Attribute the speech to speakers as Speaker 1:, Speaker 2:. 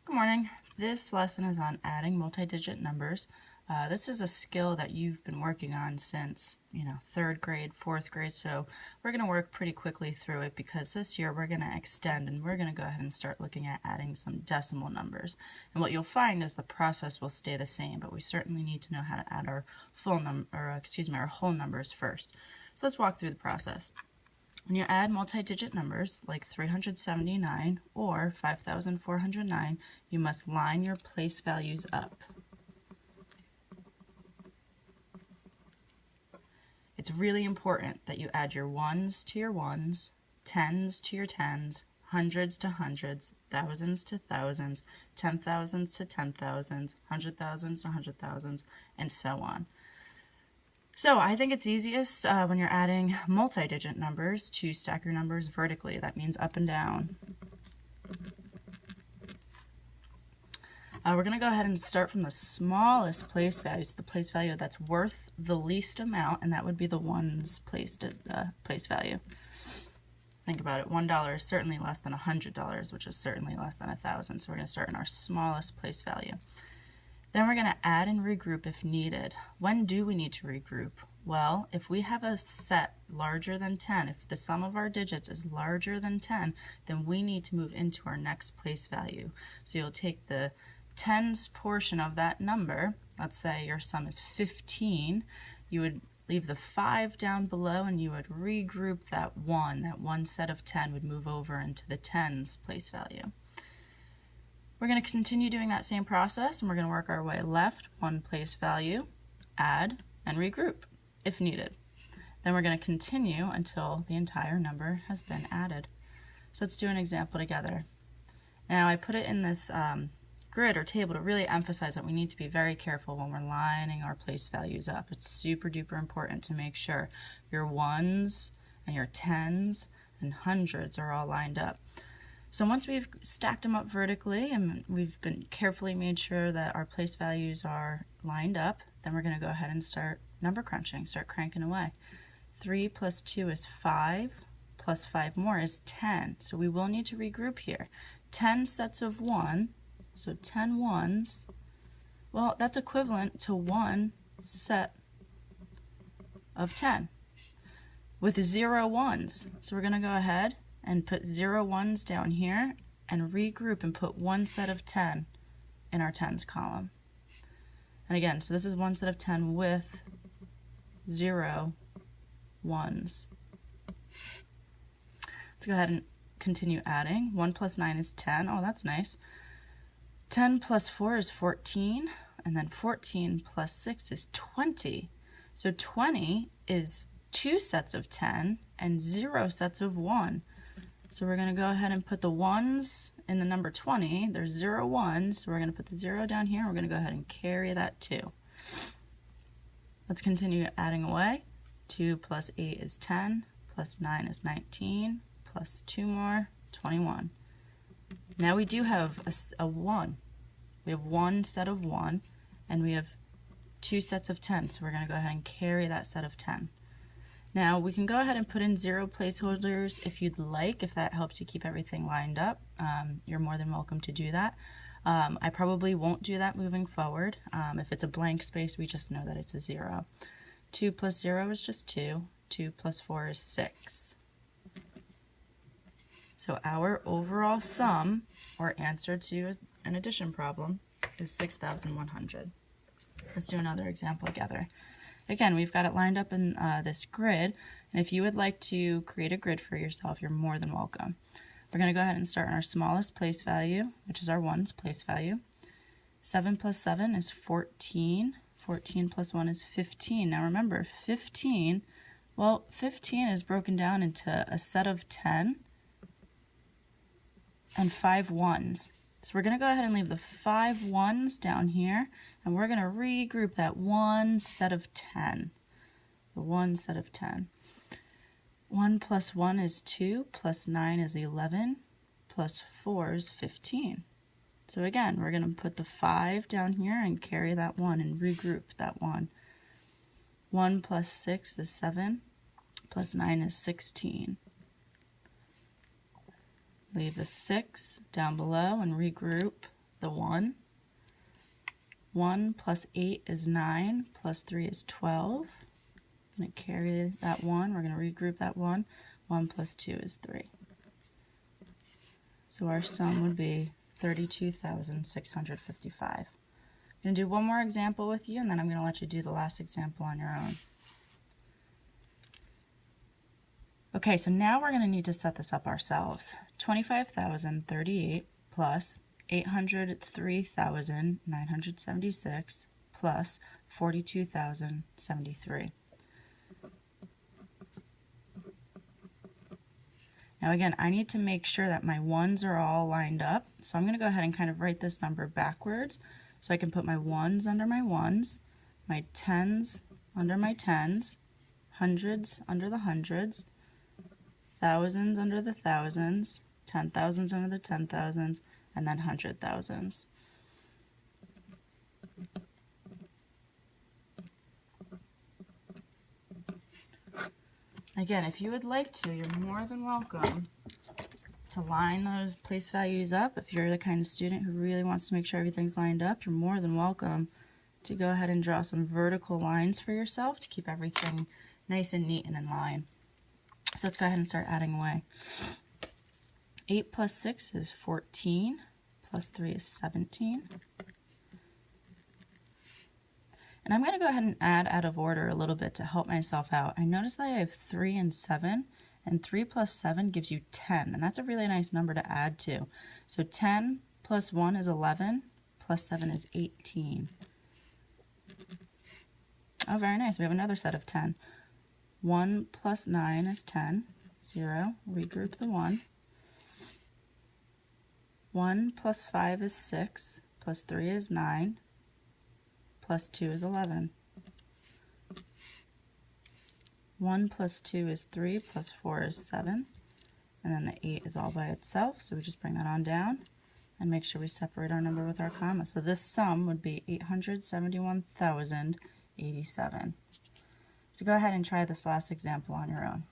Speaker 1: Good morning. This lesson is on adding multi-digit numbers. This is a skill that you've been working on since, third grade, fourth grade, so we're going to work pretty quickly through it because this year we're going to extend and we're going to go ahead and start looking at adding some decimal numbers. And what you'll find is the process will stay the same, but we certainly need to know how to add our our whole numbers first. So let's walk through the process. When you add multi-digit numbers like 379 or 5,409, you must line your place values up. It's really important that you add your ones to your ones, tens to your tens, hundreds to hundreds, thousands to thousands, 10,000s to 10,000s, 100,000s to 100,000s, and so on. So I think it's easiest when you're adding multi-digit numbers to stack your numbers vertically. That means up and down. We're going to go ahead and start from the smallest place value, so the place value that's worth the least amount, and that would be the ones placed as the place value. Think about it. $1 is certainly less than $100, which is certainly less than 1,000. So we're going to start in our smallest place value. Then we're going to add and regroup if needed. When do we need to regroup? Well, if we have a set larger than 10, if the sum of our digits is larger than 10, then we need to move into our next place value. So you'll take the tens portion of that number, let's say your sum is 15, you would leave the 5 down below and you would regroup that one set of 10 would move over into the tens place value. We're going to continue doing that same process, and we're going to work our way left, one place value, add, and regroup if needed. Then we're going to continue until the entire number has been added. So let's do an example together. Now I put it in this grid or table to really emphasize that we need to be very careful when we're lining our place values up. It's super duper important to make sure your ones and your tens and hundreds are all lined up. So once we've stacked them up vertically and we've been carefully made sure that our place values are lined up, then we're going to go ahead and start number crunching, start cranking away. 3 plus 2 is 5, plus 5 more is 10. So we will need to regroup here. 10 sets of 1, so 10 ones, well, that's equivalent to 1 set of 10 with 0 ones. So we're going to go ahead and put 0 ones down here and regroup and put 1 set of 10 in our tens column. And again, so this is 1 set of 10 with 0 ones. Let's go ahead and continue adding. 1 plus 9 is 10. Oh, that's nice. 10 plus 4 is 14. And then 14 plus 6 is 20. So 20 is 2 sets of 10 and 0 sets of 1. So we're going to go ahead and put the ones in the number 20. There's 0 ones, so we're going to put the 0 down here. We're going to go ahead and carry that 2. Let's continue adding away. 2 plus 8 is 10, plus 9 is 19, plus 2 more, 21. Now we do have a 1. We have 1 set of 1, and we have 2 sets of 10, so we're going to go ahead and carry that set of 10. Now we can go ahead and put in 0 placeholders if you'd like, if that helps you keep everything lined up. You're more than welcome to do that. I probably won't do that moving forward. If it's a blank space, we just know that it's a 0. 2 plus 0 is just 2. 2 plus 4 is 6. So our overall sum, or answer to an addition problem, is 6,100. Let's do another example together. Again, we've got it lined up in this grid, and if you would like to create a grid for yourself, you're more than welcome. We're going to go ahead and start in our smallest place value, which is our ones place value. 7 plus 7 is 14. 14 plus 1 is 15. Now remember, 15 is broken down into a set of 10 and 5 ones. So we're going to go ahead and leave the 5 ones down here, and we're going to regroup that 1 set of 10. The 1 set of 10. 1 plus 1 is 2, plus 9 is 11, plus 4 is 15. So again, we're going to put the 5 down here and carry that 1 and regroup that 1. 1 plus 6 is 7, plus 9 is 16. Leave the 6 down below and regroup the 1. 1 plus 8 is 9, plus 3 is 12. I'm going to carry that 1. We're going to regroup that 1. 1 plus 2 is 3. So our sum would be 32,655. I'm going to do one more example with you, and then I'm going to let you do the last example on your own. Okay, so now we're going to need to set this up ourselves. 25,038 plus 803,976 plus 42,073. Now again, I need to make sure that my ones are all lined up, so I'm going to go ahead and kind of write this number backwards so I can put my ones under my ones, my tens under my tens, hundreds under the hundreds, thousands under the thousands, 10,000s under the 10,000s, and then 100,000s. Again, if you would like to, you're more than welcome to line those place values up. If you're the kind of student who really wants to make sure everything's lined up, you're more than welcome to go ahead and draw some vertical lines for yourself to keep everything nice and neat and in line. So let's go ahead and start adding away. 8 plus 6 is 14, plus 3 is 17. And I'm going to go ahead and add out of order a little bit to help myself out. I notice that I have 3 and 7, and 3 plus 7 gives you 10, and that's a really nice number to add to. So 10 plus 1 is 11, plus 7 is 18. Oh, very nice. We have another set of 10. 1 plus 9 is 10. 0. Regroup the 1. 1 plus 5 is 6. Plus 3 is 9. Plus 2 is 11. 1 plus 2 is 3. Plus 4 is 7. And then the 8 is all by itself. So we just bring that on down and make sure we separate our number with our comma. So this sum would be 871,087. So go ahead and try this last example on your own.